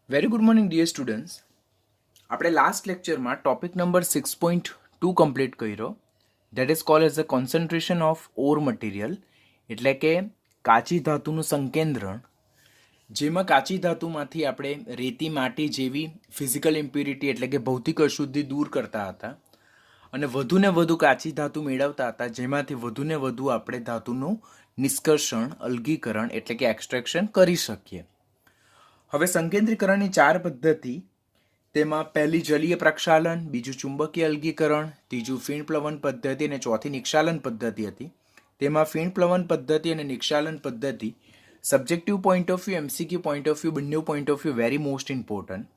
Very good morning dear students. આપણે last લેક્ચરમાં topic number 6.2 complete કર્યો. That is called as a concentration of ore material, એટલે કે કાચી ધાતુનું સંકેન્દ્રણ, જેમાં કાચી ધાતુમાંથી આપણે રેતી, માટી જેવી ફિઝિકલ ઇમ્પ્યુરિટી એટલે કે ભૌતિક અશુદ્ધિ દૂર કરતા હતા અને વધુને વધુ કાચી ધાતુ મેળવતા હતા, જેમાંથી વધુને વધુ આપણે ધાતુનું નિષ્કર્ષણ, અલગીકરણ એટલે કે એક્સટ્રેક્શન કરી શકીએ. હવે સંકેન્દ્રીકરણની 4 પદ્ધતિ, તેમાં પહેલી જલીય પ્રક્ષાલન, બીજું ચુંબકીય અલગીકરણ, ત્રીજું ફીણ-પ્લવન પદ્ધતિ અને ચોથી નિક્ષાલન પદ્ધતિ હતી. તેમાં ફીણ-પ્લવન પદ્ધતિ અને નિક્ષાલન પદ્ધતિ subjective point of view, MCQ point of view, બંને point of view very most important.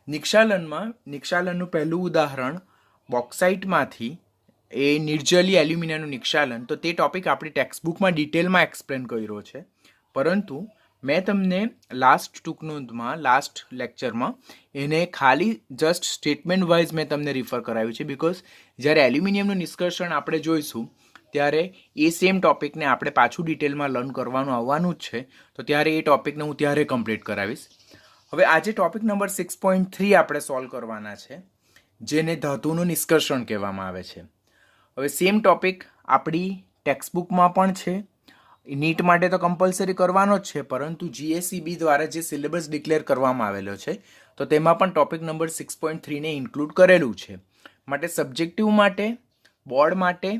નિક્ષાલનનું પહેલું ઉદાહરણ બોક્સાઇટમાંથી એ નિર્જલીય એલ્યુમિનિયમનું નિક્ષાલન, તો તે ટોપિક આપણી ટેક્સ્ટબુકમાં ડિટેલમાં એક્સપ્લેન કર્યો છે, પરંતુ મેં તમને લાસ્ટ લેક્ચરમાં એને ખાલી જસ્ટ સ્ટેટમેન્ટ વાઇઝ મેં તમને રિફર કરાવ્યું છે, બિકોઝ જ્યારે એલ્યુમિનિયમનું નિષ્કર્ષણ આપણે જોઈશું ત્યારે એ સેમ ટોપિકને આપણે પાછું ડિટેલમાં લર્ન કરવાનું આવવાનું જ છે, તો ત્યારે એ ટોપિકને હું ત્યારે કમ્પ્લીટ કરાવીશ. હવે આજે ટોપિક નંબર 6.3 આપણે સોલ્વ કરવાના છે, જેને ધાતુનું નિષ્કર્ષણ કહેવામાં આવે છે. હવે સેમ ટોપિક આપણી ટેક્સ્ટબુકમાં પણ છે. નીટ માટે તો કમ્પલસરી કરવાનો જ છે, પરંતુ જીએસઈબી દ્વારા જે સિલેબસ ડિક્લેર કરવામાં આવેલો છે, તો તેમાં પણ ટોપિક નંબર 6.3ને ઇન્ક્લુડ કરેલું છે. માટે સબ્જેક્ટિવ માટે, બોર્ડ માટે,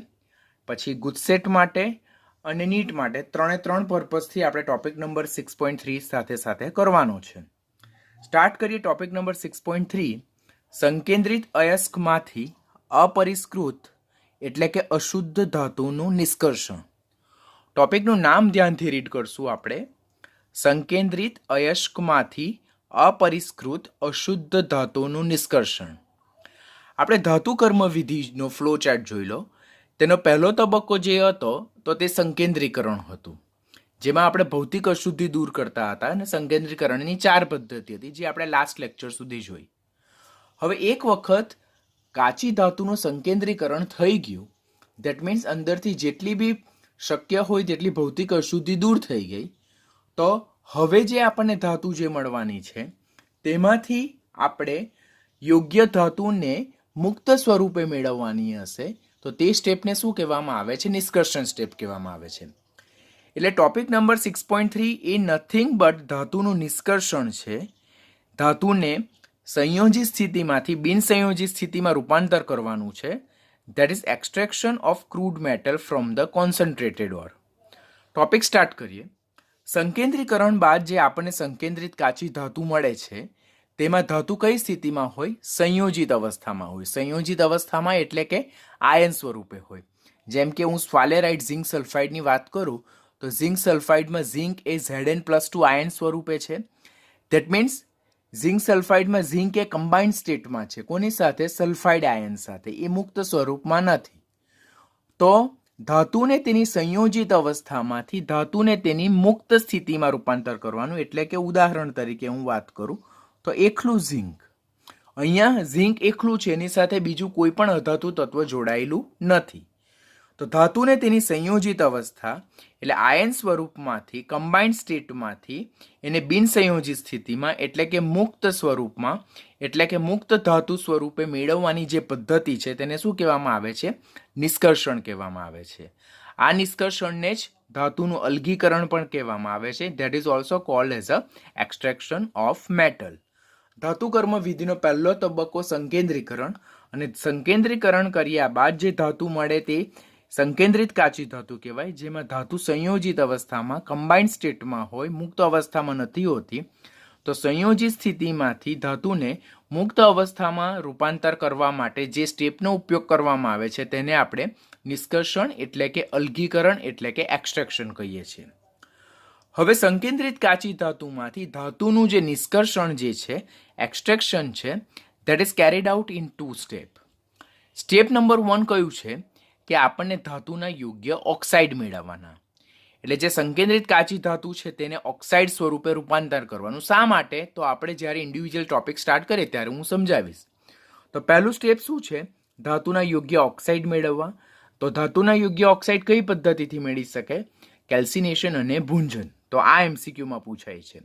પછી ગુજસેટ માટે અને નીટ માટે ત્રણ પર્પઝથી આપણે ટોપિક નંબર 6.3 સાથે સાથે કરવાનો છે. સ્ટાર્ટ કરીએ ટોપિક નંબર 6.3. સંકેન્દ્રિત અયસ્કમાંથી અપરિષ્કૃત એટલે કે અશુદ્ધ ધાતુનું નિષ્કર્ષણ. ટોપિકનું નામ ધ્યાનથી રીડ કરશું આપણે. સંકેન્દ્રિત અયસ્કમાંથી અપરિષ્કૃત અશુદ્ધ ધાતુનું નિષ્કર્ષણ. આપણે ધાતુ કર્મ વિધિનો ફ્લો ચાર્ટ જોઈ લો. તેનો પહેલો તબક્કો જે હતો તો તે સંકેન્દ્રીકરણ હતું, જેમાં આપણે ભૌતિક અશુદ્ધિ દૂર કરતા હતા અને સંકેન્દ્રીકરણની 4 પદ્ધતિ હતી, જે આપણે લાસ્ટ લેક્ચર સુધી જોઈ. હવે એક વખત કાચી ધાતુનું સંકેન્દ્રીકરણ થઈ ગયું, દેટ મીન્સ અંદરથી જેટલી બી શક્ય હોય તેટલી ભૌતિક અશુદ્ધિ દૂર થઈ ગઈ, તો હવે જે આપણને ધાતુ જે મળવાની છે તેમાંથી આપણે યોગ્ય ધાતુને મુક્ત સ્વરૂપે મેળવવાની હશે, તો તે સ્ટેપને શું કહેવામાં આવે છે? નિષ્કર્ષણ સ્ટેપ કહેવામાં આવે છે. એટલે ટોપિક નંબર 6.3 એ નથિંગ બટ ધાતુનું નિષ્કર્ષણ છે. ધાતુને સંયોજિત સ્થિતિમાંથી બિનસંયોજિત સ્થિતિમાં રૂપાંતર કરવાનું છે. That is extraction of crude metal from the concentrated ore. Topic start કરીએ. સંકેન્દ્રીકરણ બાદ જે આપણને સંકેન્દ્રિત કાચી ધાતુ મળે છે, તેમાં ધાતુ કઈ સ્થિતિમાં હોય? સંયોજિત અવસ્થામાં હોય. સંયોજિત અવસ્થામાં એટલે કે આયન સ્વરૂપે હોય. જેમ કે હું સ્વાલેરાઇટ ઝિંક સલ્ફાઇડની વાત કરું તો ઝિંક સલ્ફાઇડમાં ઝિંક એ Zn+2 આયન સ્વરૂપે છે. ધેટ મીન્સ ઝિંક સલ્ફાઇડમાં ઝિંક એ કમ્બાઇન્ડ સ્ટેટમાં છે. કોની સાથે? સલ્ફાઇડ આયન સાથે. એ મુક્ત સ્વરૂપમાં નથી. તો ધાતુને તેની સંયોજિત અવસ્થામાંથી ધાતુને તેની મુક્ત સ્થિતિમાં રૂપાંતર કરવાનું, એટલે કે ઉદાહરણ તરીકે હું વાત કરું તો એકલું ઝિંક, અહીંયા ઝિંક એકલું છે, એની સાથે બીજું કોઈ પણ અધાતુ તત્વ જોડાયેલું નથી. તો ધાતુને તેની સંયોજિત અવસ્થા એટલે આયન સ્વરૂપમાંથી, કમ્બાઇન્ડ સ્ટેટમાંથી એને બિનસંયોજિત સ્થિતિમાં એટલે કે મુક્ત સ્વરૂપમાં એટલે કે મુક્ત ધાતુ સ્વરૂપે મેળવવાની જે પદ્ધતિ છે તેને શું કહેવામાં આવે છે? નિષ્કર્ષણ કહેવામાં આવે છે. આ નિષ્કર્ષણને જ ધાતુનું અલગીકરણ પણ કહેવામાં આવે છે. That is also cold as a extraction of metal. ધાતુ કર્મ વિધિનો પહેલો તબક્કો સંકેન્દ્રીકરણ, અને સંકેન્દ્રીકરણ કર્યા બાદ જે ધાતુ મળે તે સંકેન્દ્રિત કાચી ધાતુ કહેવાય, જેમાં ધાતુ સંયોજિત અવસ્થામાં કમ્બાઇન્ડ સ્ટેટમાં હોય, મુક્ત અવસ્થામાં નથી હોતી. તો સંયોજિત સ્થિતિમાંથી ધાતુને મુક્ત અવસ્થામાં રૂપાંતર કરવા માટે જે સ્ટેપનો ઉપયોગ કરવામાં આવે છે તેને આપણે નિષ્કર્ષણ એટલે કે અલગીકરણ એટલે કે એક્સટ્રેક્શન કહીએ છીએ. હવે સંકેન્દ્રિત કાચી ધાતુમાંથી ધાતુનું જે નિષ્કર્ષણ જે છે, એક્સટ્રેક્શન છે, that is carried out in 2 step. Step number 1 કયું છે? કે આપણને ધાતુના યોગ્ય ઓક્સાઇડ મેળવવાના. એટલે જે સંકેન્દ્રિત કાચી ધાતુ છે તેને ઓક્સાઇડ સ્વરૂપે રૂપાંતર કરવાનું. શા માટે? તો આપણે જ્યારે ઇન્ડિવિજ્યુઅલ ટોપિક સ્ટાર્ટ કરીએ ત્યારે હું સમજાવીશ. તો પહેલું સ્ટેપ શું છે? ધાતુના યોગ્ય ઓક્સાઇડ મેળવવા. તો ધાતુના યોગ્ય ઓક્સાઇડ કઈ પદ્ધતિથી મેળવી શકે? કેલ્સિનેશન અને ભૂંજન. તો આ એમસીક્યુમાં પૂછાય છે.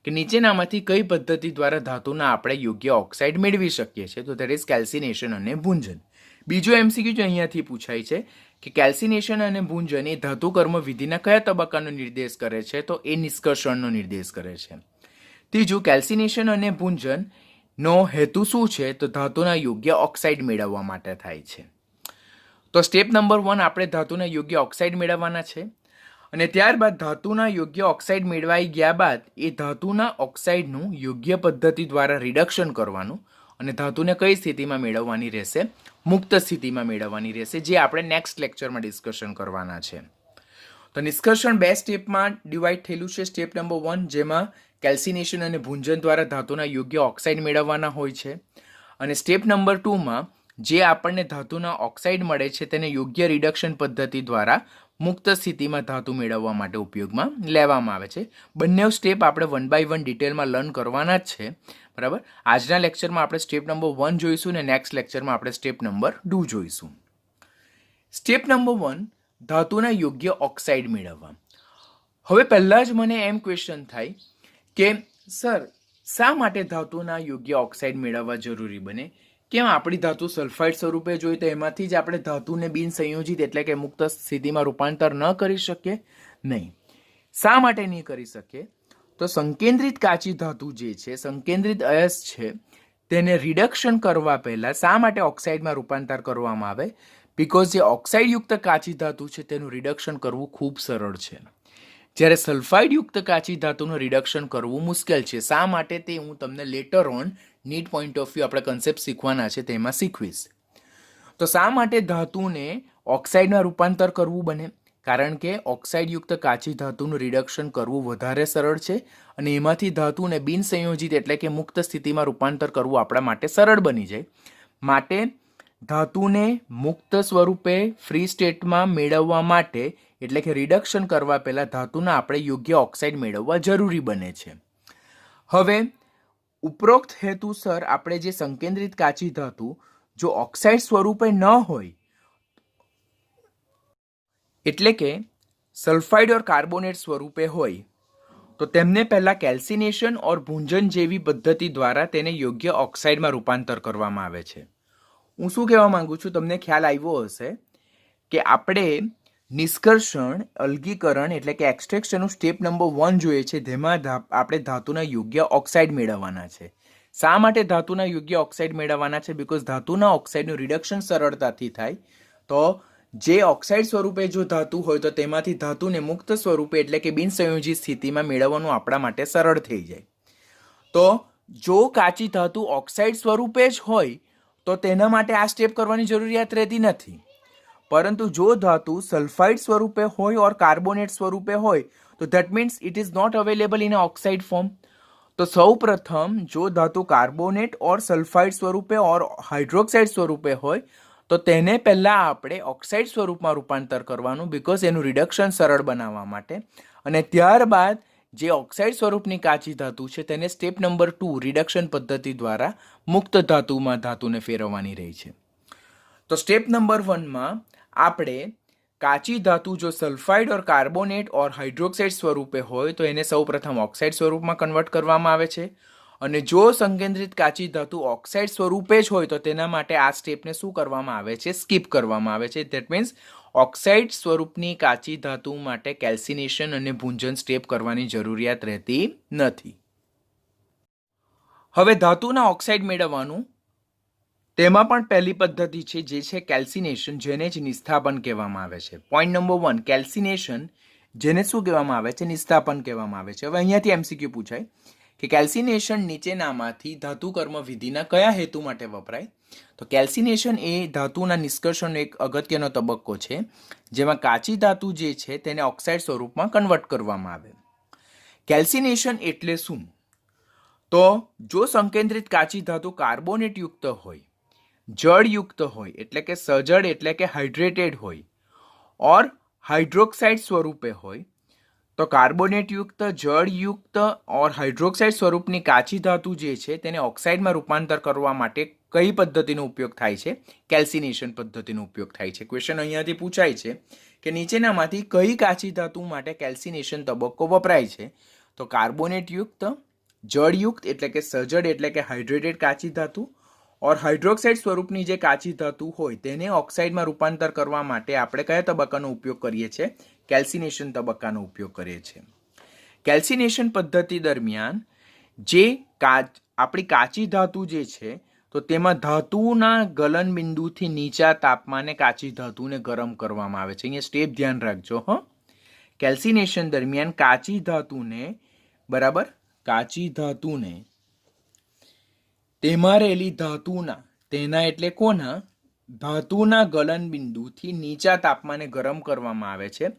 કે નીચેનામાંથી કઈ પદ્ધતિ દ્વારા ધાતુના આપણે યોગ્ય ઓક્સાઇડ મેળવી શકીએ છીએ? તો ધેટ ઇઝ કેલ્સિનેશન અને ભૂંજન. બીજો MCQ જો અહીંયાથી પૂછાય છે કે કેલ્સિનેશન અને ભૂંજન એ ધાતુ કર્મ વિધિના કયા તબક્કાનો નિર્દેશ કરે છે? તો એ નિષ્કર્ષણનો નિર્દેશ કરે છે. ત્રીજું, કેલ્સિનેશન અને ભૂંજન નો હેતુ શું છે? તો ધાતુના યોગ્ય ઓક્સાઇડ મેળવવા માટે થાય છે. તો સ્ટેપ નંબર 1 આપણે ધાતુના યોગ્ય ઓક્સાઇડ મેળવવાના છે અને ત્યારબાદ ધાતુના યોગ્ય ઓક્સાઇડ મેળવાઈ ગયા બાદ એ ધાતુના ઓક્સાઇડનું યોગ્ય પદ્ધતિ દ્વારા રિડક્શન કરવાનું અને ધાતુને કઈ સ્થિતિમાં મેળવવાની રહેશે? મુક્ત સ્થિતિમાં મેળવવાની રહેશે, જે આપણે નેક્સ્ટ લેક્ચરમાં ડિસ્કશન કરવાના છે. તો નિષ્કર્ષણ 2 સ્ટેપમાં ડિવાઈડ થયેલું છે. સ્ટેપ નંબર 1 જેમાં કેલ્સિનેશન અને ભૂંજન દ્વારા ધાતુના યોગ્ય ઓક્સાઇડ મેળવવાના હોય છે અને સ્ટેપ નંબર 2માં જે આપણને ધાતુના ઓક્સાઇડ મળે છે તેને યોગ્ય રિડક્શન પદ્ધતિ દ્વારા મુક્ત સ્થિતિમાં ધાતુ મેળવવા માટે ઉપયોગમાં લેવામાં આવે છે. બંને સ્ટેપ આપણે 1 by 1 ડિટેલમાં લર્ન કરવાના જ છે, બરાબર. આજના લેક્ચરમાં આપણે સ્ટેપ નંબર 1 જોઈશું ને નેક્સ્ટ લેક્ચરમાં આપણે સ્ટેપ નંબર 2 જોઈશું. સ્ટેપ નંબર 1, ધાતુના યોગ્ય ઓક્સાઇડ મેળવવા. હવે પહેલાં જ મને એમ ક્વેશ્ચન થાય કે સર, શા માટે ધાતુના યોગ્ય ઓક્સાઇડ મેળવવા જરૂરી બને? કેમ આપણી ધાતુ સલ્ફાઇડ સ્વરૂપે જોઈએ તો એમાંથી જ આપણે ધાતુને બિનસંયોજિત એટલે કે મુક્ત સ્થિતિમાં રૂપાંતર ન કરી શકીએ? નહીં. શા માટે નહીં કરી શકીએ? તો સંકેન્દ્રિત કાચી ધાતુ જે છે, સંકેન્દ્રિત અયસ્ક છે, તેને રિડક્શન કરવા પહેલાં શા માટે ઓક્સાઇડમાં રૂપાંતર કરવામાં આવે? બિકોઝ જે ઓક્સાઇડયુક્ત કાચી ધાતુ છે તેનું રિડક્શન કરવું ખૂબ સરળ છે, જ્યારે સલ્ફાઇડયુક્ત કાચી ધાતુનું રિડક્શન કરવું મુશ્કેલ છે. શા માટે તે હું તમને later on neat point of view આપણે કન્સેપ્ટ શીખવાના છે તેમાં શીખવીશ. તો શા માટે ધાતુને ઓક્સાઇડમાં રૂપાંતર કરવું બને? કારણ કે ઓક્સાઇડયુક્ત કાચી ધાતુનું રિડક્શન કરવું વધારે સરળ છે અને એમાંથી ધાતુને બિનસંયોજિત એટલે કે મુક્ત સ્થિતિમાં રૂપાંતર કરવું આપણા માટે સરળ બની જાય. માટે ધાતુને મુક્ત સ્વરૂપે ફ્રી સ્ટેટમાં મેળવવા માટે એટલે કે રિડક્શન કરવા પહેલાં ધાતુના આપણે યોગ્ય ઓક્સાઇડ મેળવવા જરૂરી બને છે. હવે ઉપરોક્ત હેતુસર આપણે જે સંકેન્દ્રિત કાચી ધાતુ જો ઓક્સાઇડ સ્વરૂપે ન હોય એટલે કે સલ્ફાઇડ ઓર કાર્બોનેટ સ્વરૂપે હોય તો તેમને પહેલાં કેલ્સિનેશન ઓર ભૂંજન જેવી પદ્ધતિ દ્વારા તેને યોગ્ય ઓક્સાઇડમાં રૂપાંતર કરવામાં આવે છે. હું શું કહેવા માંગુ છું, તમને ખ્યાલ આવ્યો હશે કે આપણે નિષ્કર્ષણ, અલગીકરણ એટલે કે એક્સટ્રેક્શનનું સ્ટેપ નંબર 1 જોઈએ છે, જેમાં આપણે ધાતુના યોગ્ય ઓક્સાઇડ મેળવવાના છે. શા માટે ધાતુના યોગ્ય ઓક્સાઇડ મેળવવાના છે? બિકોઝ ધાતુના ઓક્સાઇડનું રિડક્શન સરળતાથી થાય. તો જે ઓક્સાઇડ સ્વરૂપે જો ધાતુ હોય તો તેમાંથી ધાતુને મુક્ત સ્વરૂપે એટલે કે બિનસંયોજિત સ્થિતિમાં મેળવવાનું આપણા માટે સરળ થઈ જાય. તો જો કાચી ધાતુ ઓક્સાઇડ સ્વરૂપે જ હોય તો તેના માટે આ સ્ટેપ કરવાની જરૂરિયાત રહેતી નથી. પરંતુ જો ધાતુ સલ્ફાઇડ સ્વરૂપે હોય ઓર કાર્બોનેટ સ્વરૂપે હોય તો that means it is not available in oxide form. તો સૌ પ્રથમ જો ધાતુ કાર્બોનેટ ઓર સલ્ફાઇડ સ્વરૂપે ઓર હાઇડ્રોક્સાઇડ સ્વરૂપે હોય તો તેને પહેલાં આપણે ઓક્સાઇડ સ્વરૂપમાં રૂપાંતર કરવાનું, બિકોઝ એનું રિડક્શન સરળ બનાવવા માટે. અને ત્યારબાદ જે ઓક્સાઇડ સ્વરૂપની કાચી ધાતુ છે તેને સ્ટેપ નંબર 2 રિડક્શન પદ્ધતિ દ્વારા મુક્ત ધાતુમાં ધાતુને ફેરવવાની રહી છે. તો સ્ટેપ નંબર 1માં આપણે કાચી ધાતુ જો સલ્ફાઇડ ઓર કાર્બોનેટ ઓર હાઇડ્રોક્સાઇડ સ્વરૂપે હોય તો એને સૌપ્રથમ ઓક્સાઇડ સ્વરૂપમાં કન્વર્ટ કરવામાં આવે છે અને જો સંકેન્દ્રિત કાચી ધાતુ ઓક્સાઇડ સ્વરૂપે જ હોય તો તેના માટે આ સ્ટેપને શું કરવામાં આવે છે? સ્કીપ કરવામાં આવે છે. ધેટ મીન્સ ઓક્સાઇડ સ્વરૂપની કાચી ધાતુ માટે કેલ્સિનેશન અને ભૂંજન સ્ટેપ કરવાની જરૂરિયાત રહેતી નથી. હવે ધાતુના ઓક્સાઇડ મેળવવાનું તેમાં પણ પહેલી પદ્ધતિ છે જે છે કેલ્સિનેશન, જેને જ નિસ્થાપન કહેવામાં આવે છે. પોઈન્ટ નંબર 1, કેલ્સિનેશન જેને શું કહેવામાં આવે છે? નિસ્થાપન કહેવામાં આવે છે. હવે અહીંયાથી MCQ પૂછાય કે કેલ્સિનેશન નીચેનામાંથી ધાતુ કર્મ વિધિના કયા હેતુ માટે વપરાય? તો કેલ્સિનેશન એ ધાતુના નિષ્કર્ષણનો એક અગત્યનો તબક્કો છે જેમાં કાચી ધાતુ જે છે તેને ઓક્સાઇડ સ્વરૂપમાં કન્વર્ટ કરવામાં આવે. કેલ્સિનેશન એટલે શું? તો જો સંકેન્દ્રિત કાચી ધાતુ કાર્બોનેટ યુક્ત હોય, જળયુક્ત હોય એટલે કે સજળ એટલે કે હાઇડ્રેટેડ હોય ઓર હાઇડ્રોક્સાઇડ સ્વરૂપે હોય તો કાર્બોનેટ યુક્ત, જળયુક્ત ઓર હાઇડ્રોક્સાઇડ સ્વરૂપની કાચી ધાતુ જે છે તેને ઓક્સાઇડમાં રૂપાંતર કરવા માટે કઈ પદ્ધતિનો ઉપયોગ થાય છે? કેલ્સિનેશન પદ્ધતિનો ઉપયોગ થાય છે. ક્વેશ્ચન અહીંયાથી પૂછાય છે કે નીચેનામાંથી કઈ કાચી ધાતુ માટે કેલ્સિનેશન તબક્કો વપરાય છે? તો કાર્બોનેટ યુક્ત, જળયુક્ત એટલે કે સજળ એટલે કે હાઇડ્રેટેડ કાચી ધાતુ ઓર હાઇડ્રોક્સાઇડ સ્વરૂપની જે કાચી ધાતુ હોય તેને ઓક્સાઇડમાં રૂપાંતર કરવા માટે આપણે કયા તબક્કાનો ઉપયોગ કરીએ છીએ? કેલ્સિનેશન તબક્કાનો ઉપયોગ કરીએ છીએ. કેલ્સિનેશન પદ્ધતિ દરમિયાન જે આપણી કાચી ધાતુ જે છે તો તેમાં ધાતુના ગલન બિંદુથી નીચા તાપમાને કાચી ધાતુને ગરમ કરવામાં આવે છે. અહીંયા સ્ટેપ ધ્યાન રાખજો. કેલ્સિનેશન દરમિયાન કાચી ધાતુને બરાબર કાચી ધાતુને તેમાં રહેલી તેના એટલે કોના ધાતુના ગલન બિંદુથી નીચા તાપમાને ગરમ કરવામાં આવે છે,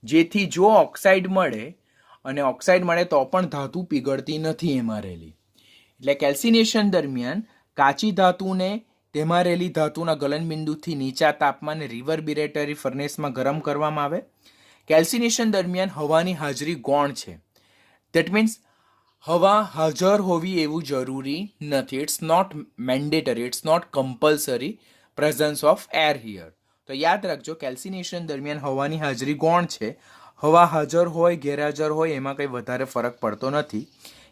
જેથી જો ઓક્સાઇડ મળે અને ઓક્સાઇડ મળે તો પણ ધાતુ પીગળતી નથી એમાં રહેલી. એટલે કેલ્સિનેશન દરમિયાન કાચી ધાતુને તેમાં રહેલી ધાતુના ગલન બિંદુથી નીચા તાપમાને રિવર્બિરેટરી ફર્નેસમાં ગરમ કરવામાં આવે. કેલ્સિનેશન દરમિયાન હવાની હાજરી ગૌણ છે. દેટ મીન્સ હવા હાજર હોવી એવું જરૂરી નથી. It's not mandatory, it's not compulsory presence of air here. તો યાદ રાખજો, કેલ્સિનેશન દરમિયાન હવાની હાજરી ગૌણ છે. હવા હાજર હોય ગેરહાજર હોય એમાં કંઈ વધારે ફરક પડતો નથી.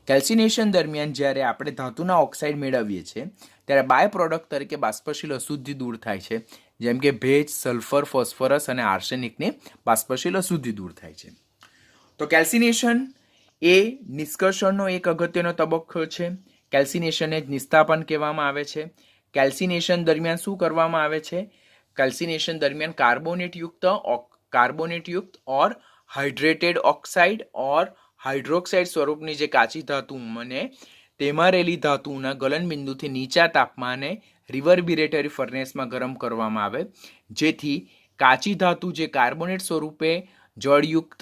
કેલ્સિનેશન દરમિયાન જ્યારે આપણે ધાતુના ઓક્સાઇડ મેળવીએ છીએ ત્યારે બાય પ્રોડક્ટ તરીકે બાષ્પશીલ અશુદ્ધિ દૂર થાય છે, જેમ કે ભેજ, સલ્ફર, ફોસ્ફરસ અને આર્સેનિકની બાષ્પશીલ અશુદ્ધિ દૂર થાય છે. તો કેલ્સિનેશન એ નિષ્કર્ષણનો એક અગત્યનો તબક્કો છે. કેલ્સિનેશનને જ નિસ્તાપન કહેવામાં આવે છે. કેલ્સિનેશન દરમિયાન શું કરવામાં આવે છે? કેલ્સિનેશન દરમિયાન કાર્બોનેટ યુક્ત ઓર હાઇડ્રેટેડ ઓક્સાઇડ ઓર હાઇડ્રોક્સાઇડ સ્વરૂપની જે કાચી ધાતુ મને તેમાં રહેલી ધાતુના ગલન બિંદુથી નીચા તાપમાને રિવર્બિરેટરી ફર્નેસમાં ગરમ કરવામાં આવે, જેથી કાચી ધાતુ જે કાર્બોનેટ સ્વરૂપે, જળયુક્ત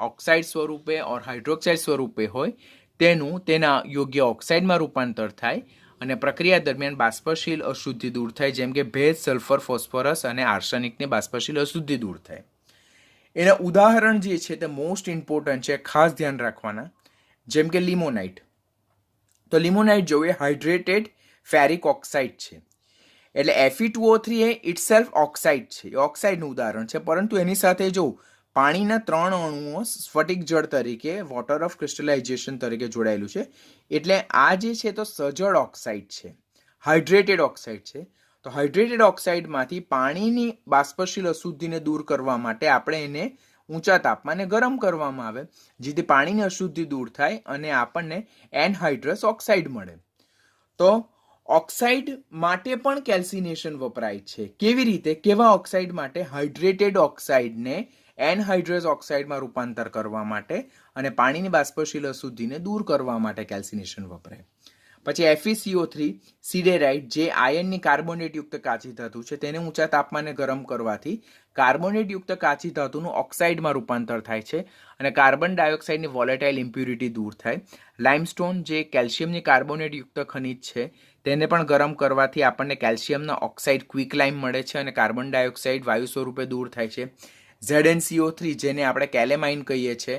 ઓક્સાઇડ સ્વરૂપે ઓર હાઇડ્રોક્સાઇડ સ્વરૂપે હોય તેના યોગ્ય ઓક્સાઇડમાં રૂપાંતર થાય અને પ્રક્રિયા દરમિયાન બાષ્પશીલ અશુદ્ધિ દૂર થાય, જેમ કે ભેજ, સલ્ફર, ફોસ્ફરસ અને આર્સેનિકની બાષ્પશીલ અશુદ્ધિ દૂર થાય. એના ઉદાહરણ જે છે તે મોસ્ટ ઇમ્પોર્ટન્ટ છે, ખાસ ધ્યાન રાખવાના, જેમ કે લિમોનાઇટ. તો લિમોનાઇટ જો એ હાઇડ્રેટેડ ફેરિક ઓક્સાઇડ છે, એટલે Fe2O3 એ ઇટસેલ્ફ ઓક્સાઇડ છે, એ ઓક્સાઇડનું ઉદાહરણ છે. પરંતુ એની સાથે જો પાણીના 3 અણુઓ સ્ફટિક જળ તરીકે, વોટર ઓફ ક્રિસ્ટલાઇઝેશન તરીકે જોડાયેલું છે, એટલે આ જે છે તો સજળ ઓક્સાઇડ છે, હાઇડ્રેટેડ ઓક્સાઇડ છે. તો હાઇડ્રેટેડ ઓક્સાઇડમાંથી પાણીની બાષ્પશીલ અશુદ્ધિને દૂર કરવા માટે આપણે એને ઊંચા તાપમાને ગરમ કરવામાં આવે, જેથી પાણીની અશુદ્ધિ દૂર થાય અને આપણને એનહાઇડ્રસ ઓક્સાઇડ મળે. તો ઓક્સાઇડ માટે પણ કેલ્સિનેશન વપરાય છે. કેવી રીતે? કેવા ઓક્સાઇડ માટે? હાઇડ્રેટેડ ઓક્સાઇડને એનહાઇડ્રસ ઓક્સાઇડમાં રૂપાંતર કરવા માટે અને પાણીની બાષ્પશીલ અશુદ્ધિને દૂર કરવા માટે કેલ્સિનેશન વપરાય. પછી FeCO3 સિડેરાઇટ, જે આયનની કાર્બોનેટ યુક્ત કાચી ધાતુ છે, તેને ઊંચા તાપમાને ગરમ કરવાથી કાર્બોનેટ યુક્ત કાચી ધાતુનું ઓક્સાઇડમાં રૂપાંતર થાય છે અને કાર્બન ડાયોક્સાઇડની વોલેટાઇલ ઇમ્પ્યુરિટી દૂર થાય. લાઇમસ્ટોન, જે કેલ્શિયમની કાર્બોનેટ યુક્ત ખનિજ છે, તેને પણ ગરમ કરવાથી આપણને કેલ્શિયમના ઓક્સાઇડ ક્વિક લાઇમ મળે છે અને કાર્બન ડાયોક્સાઇડ વાયુ સ્વરૂપે દૂર થાય છે. ZnCO3, જેને આપણે કેલેમાઇન કહીએ છીએ,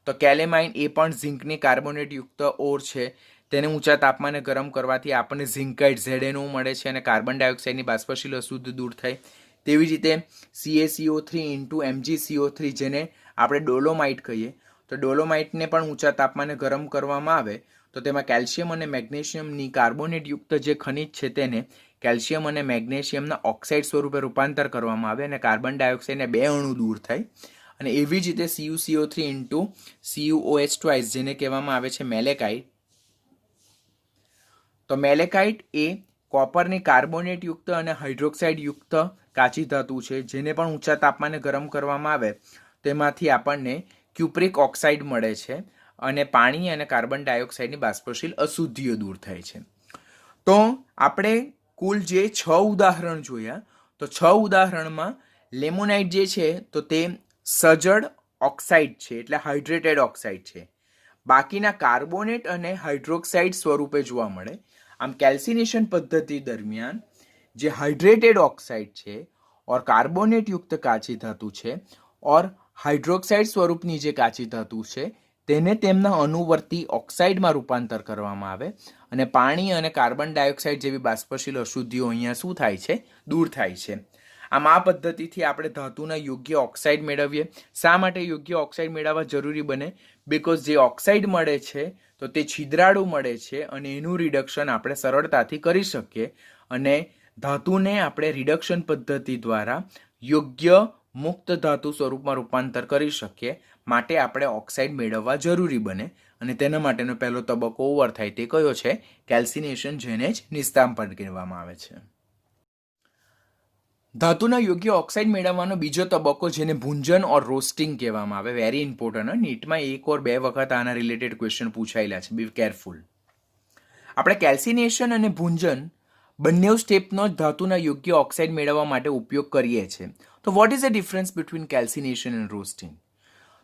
તો કેલેમાઇન એ પણ ઝિંકની કાર્બોનેટ યુક્ત ઓર છે, તેને ઊંચા તાપમાને ગરમ કરવાથી આપણને ઝિંકાઇડ ZnO મળે છે અને કાર્બન ડાયોક્સાઇડની બાષ્પશીલ અશુદ્ધિ દૂર થાય. તેવી જ રીતે CaCO3 × MgCO3, જેને આપણે ડોલોમાઇટ કહીએ, તો ડોલોમાઇટને પણ ઊંચા તાપમાને ગરમ કરવામાં આવે તો તેમાં કેલ્શિયમ અને મેગ્નેશિયમની કાર્બોનેટ યુક્ત જે ખનિજ છે તેને કેલ્શિયમ અને મેગ્નેશિયમના ઓક્સાઇડ સ્વરૂપે રૂપાંતર કરવામાં આવે અને કાર્બન ડાયોક્સાઇડને 2 અણુ દૂર થાય. અને એવી જ રીતે CuCO3 × CuOH2, જેને કહેવામાં આવે છે મેલેકાઇટ. તો મેલેકાઇટ એ કોપરની કાર્બોનેટ યુક્ત અને હાઇડ્રોક્સાઇડ યુક્ત કાચી ધાતુ છે, જેને પણ ઊંચા તાપમાને ગરમ કરવામાં આવે તેમાંથી આપણને ક્યુપ્રિક ઓક્સાઇડ મળે છે અને પાણી અને કાર્બન ડાયોક્સાઇડની બાષ્પશીલ અશુદ્ધિઓ દૂર થાય છે. તો આપણે કુલ જે 6 ઉદાહરણ જોયા, તો 6 ઉદાહરણમાં લેમોનાઇટ જે છે તો તે સજળ ઓક્સાઇડ છે, એટલે હાઇડ્રેટેડ ઓક્સાઇડ છે. બાકીના કાર્બોનેટ અને હાઇડ્રોક્સાઇડ સ્વરૂપે જોવા મળે. આમ કેલ્સિનેશન પદ્ધતિ દરમિયાન જે હાઇડ્રેટેડ ઓક્સાઇડ છે ઓર કાર્બોનેટ યુક્ત કાચી ધાતુ છે ઓર હાઇડ્રોક્સાઇડ સ્વરૂપની જે કાચી ધાતુ છે તેને તેમના અનુવર્તી ઓક્સાઇડમાં રૂપાંતર કરવામાં આવે અને પાણી અને કાર્બન ડાયોક્સાઇડ જેવી બાષ્પશીલ અશુદ્ધિઓ અહીંયા શું થાય છે? દૂર થાય છે. આમ આ પદ્ધતિથી આપણે ધાતુના યોગ્ય ઓક્સાઇડ મેળવીએ. શા માટે યોગ્ય ઓક્સાઇડ મેળવવા જરૂરી બને? બિકોઝ જે ઓક્સાઇડ મળે છે તો તે છિદ્રાળુ મળે છે અને એનું રિડક્શન આપણે સરળતાથી કરી શકીએ અને ધાતુને આપણે રિડક્શન પદ્ધતિ દ્વારા યોગ્ય મુક્ત ધાતુ સ્વરૂપમાં રૂપાંતર કરી શકીએ. માટે આપણે ઓક્સાઇડ મેળવવા જરૂરી બને અને તેના માટેનો પહેલો તબક્કો ઓવર થાય તે કયો છે? કેલ્સિનેશન, જેને જ નિસ્તાપન કહેવામાં આવે છે. ધાતુના યોગ્ય ઓક્સાઇડ મેળવવાનો બીજો તબક્કો જેને ભૂંજન ઓર રોસ્ટિંગ કહેવામાં આવે. Very important. નીટમાં 1 ઓર 2 વખત આના રિલેટેડ ક્વેશ્ચન પૂછાયેલા છે. Be careful. આપણે કેલ્સિનેશન અને ભૂંજન બંને સ્ટેપનો જ ધાતુના યોગ્ય ઓક્સાઇડ મેળવવા માટે ઉપયોગ કરીએ છીએ. તો what is the difference between calcination and roasting?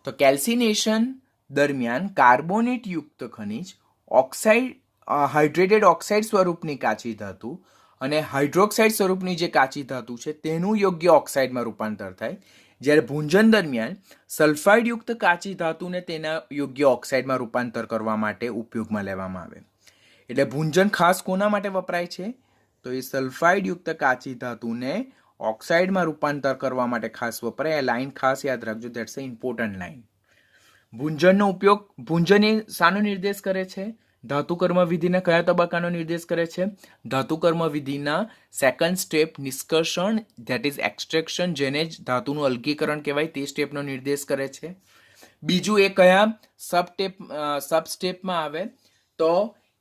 તો કેલ્સિનેશન દરમિયાન કાર્બોનેટ યુક્ત ખનિજ ઓક્સાઇડ હાઇડ્રેટેડ ઓક્સાઇડ સ્વરૂપની કાચી ધાતુ અને હાઇડ્રોક્સાઇડ સ્વરૂપની જે કાચી ધાતુ છે તેનું યોગ્ય ઓક્સાઇડમાં રૂપાંતર થાય. જ્યારે ભૂંજન દરમિયાન સલ્ફાઇડયુક્ત કાચી ધાતુને તેના યોગ્ય ઓક્સાઇડમાં રૂપાંતર કરવા માટે ઉપયોગમાં લેવામાં આવે. એટલે ભૂંજન ખાસ કોના માટે વપરાય છે? તો એ સલ્ફાઇડયુક્ત કાચી ધાતુને ઓક્સાઇડમાં રૂપાંતર કરવા માટે ખાસ વપરાય. આ લાઈન ખાસ યાદ રાખજો, ધેટ્સ અ ઇમ્પોર્ટન્ટ લાઈન. ભૂંજનનો ઉપયોગ, ભૂંજન એ શાનો નિર્દેશ કરે છે? ધાતુ કર્મ વિધિના કયા તબક્કાનો નિર્દેશ કરે છે? ધાતુ કર્મ વિધિના સેકન્ડ સ્ટેપ નિષ્કર્ષણ, ધેટ ઇઝ એક્સટ્રેક્શન, જેને જ ધાતુનું અલગીકરણ કહેવાય, તે સ્ટેપનો નિર્દેશ કરે છે. બીજું એ કયા સબ સ્ટેપમાં આવે? તો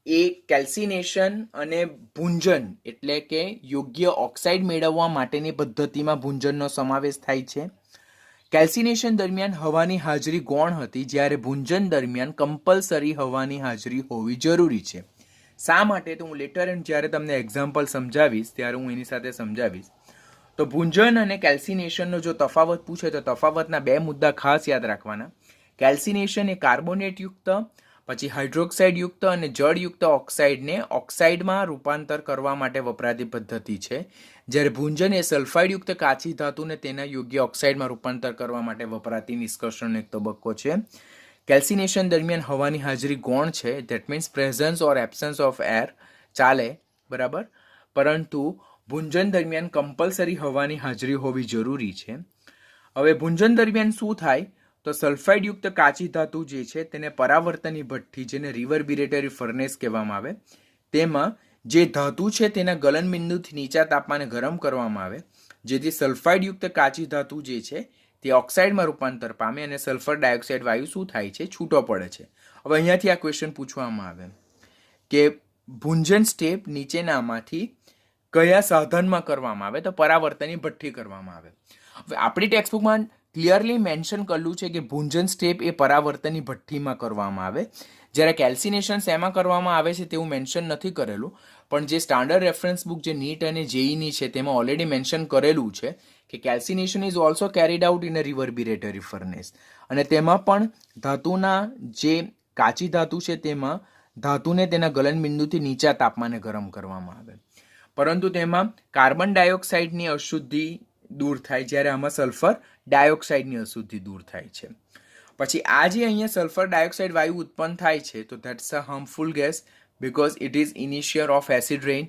એ કેલ્સિનેશન અને ભૂંજન એટલે કે યોગ્ય ઓક્સાઇડ મેળવવા માટેની પદ્ધતિમાં ભૂંજનનો સમાવેશ થાય છે. કેલ્સિનેશન દરમિયાન હવાની હાજરી ગૌણ હતી, જ્યારે ભૂંજન દરમિયાન કમ્પલસરી હવાની હાજરી હોવી જરૂરી છે. શા માટે? તો હું લેટર એન્ડ જ્યારે તમને એક્ઝામ્પલ સમજાવીશ ત્યારે હું એની સાથે સમજાવીશ. તો ભૂંજન અને કેલ્સિનેશનનો જો તફાવત પૂછે તો તફાવતના 2 મુદ્દા ખાસ યાદ રાખવાના. કેલ્સિનેશન એ કાર્બોનેટ યુક્ત, પછી હાઇડ્રોક્સાઇડ યુક્ત અને જળયુક્ત ઓક્સાઇડને ઓક્સાઇડમાં રૂપાંતર કરવા માટે વપરાતી પદ્ધતિ છે. જ્યારે ભૂંજન એ સલ્ફાઇડયુક્ત કાચી ધાતુને તેના યોગ્ય ઓક્સાઇડમાં રૂપાંતર કરવા માટે વપરાતી નિષ્કર્ષણનો એક તબક્કો છે. કેલ્સિનેશન દરમિયાન હવાની હાજરી ગૌણ છે, that means presence or absence of air ચાલે, બરાબર, પરંતુ ભૂંજન દરમિયાન કમ્પલસરી હવાની હાજરી હોવી જરૂરી છે. હવે ભૂંજન દરમિયાન શું થાય? તો સલ્ફાઇડયુક્ત કાચી ધાતુ જે છે તેને પરાવર્તની ભઠ્ઠી, જેને રિવર્બિરેટરી ફર્નેસ કહેવામાં આવે, તેમાં જે ધાતુ છે તેના ગલનબિંદુથી નીચા તાપમાને ગરમ કરવામાં આવે, જેથી સલ્ફાઇડયુક્ત કાચી ધાતુ જે છે તે ઓક્સાઇડમાં રૂપાંતર પામે અને સલ્ફર ડાયોક્સાઇડ વાયુ શું થાય છે? છૂટો પડે છે. હવે અહીંયાથી આ ક્વેશ્ચન પૂછવામાં આવે કે ભૂંજન સ્ટેપ નીચેનામાંથી કયા સાધનમાં કરવામાં આવે? તો પરાવર્તની ભઠ્ઠી કરવામાં આવે. હવે આપણી ટેક્સ્ટબુકમાં ક્લિયરલી મેન્શન કરેલું છે કે ભૂંજન સ્ટેપ એ પરાવર્તની ભઠ્ઠીમાં કરવામાં આવે, જ્યારે કેલ્સિનેશન શેમાં કરવામાં આવે છે તેવું મેન્શન નથી કરેલું, પણ જે સ્ટાન્ડર્ડ રેફરન્સ બુક જે નીટ અને જેઈની છે તેમાં ઓલરેડી મેન્શન કરેલું છે કે calcination is also carried out in a reverberatory furnace, અને તેમાં પણ ધાતુના જે કાચી ધાતુ છે તેમાં ધાતુને તેના ગલનબિંદુથી નીચા તાપમાને ગરમ કરવામાં આવે, પરંતુ તેમાં કાર્બન ડાયોક્સાઇડની અશુદ્ધિ દૂર થાય, જ્યારે આમાં સલ્ફર ડાયોક્સાઇડની અશુદ્ધિ દૂર થાય છે. પછી આ જે અહીંયા સલ્ફર ડાયોક્સાઇડ વાયુ ઉત્પન્ન થાય છે તો that's a harmful gas because it is initiator of acid rain.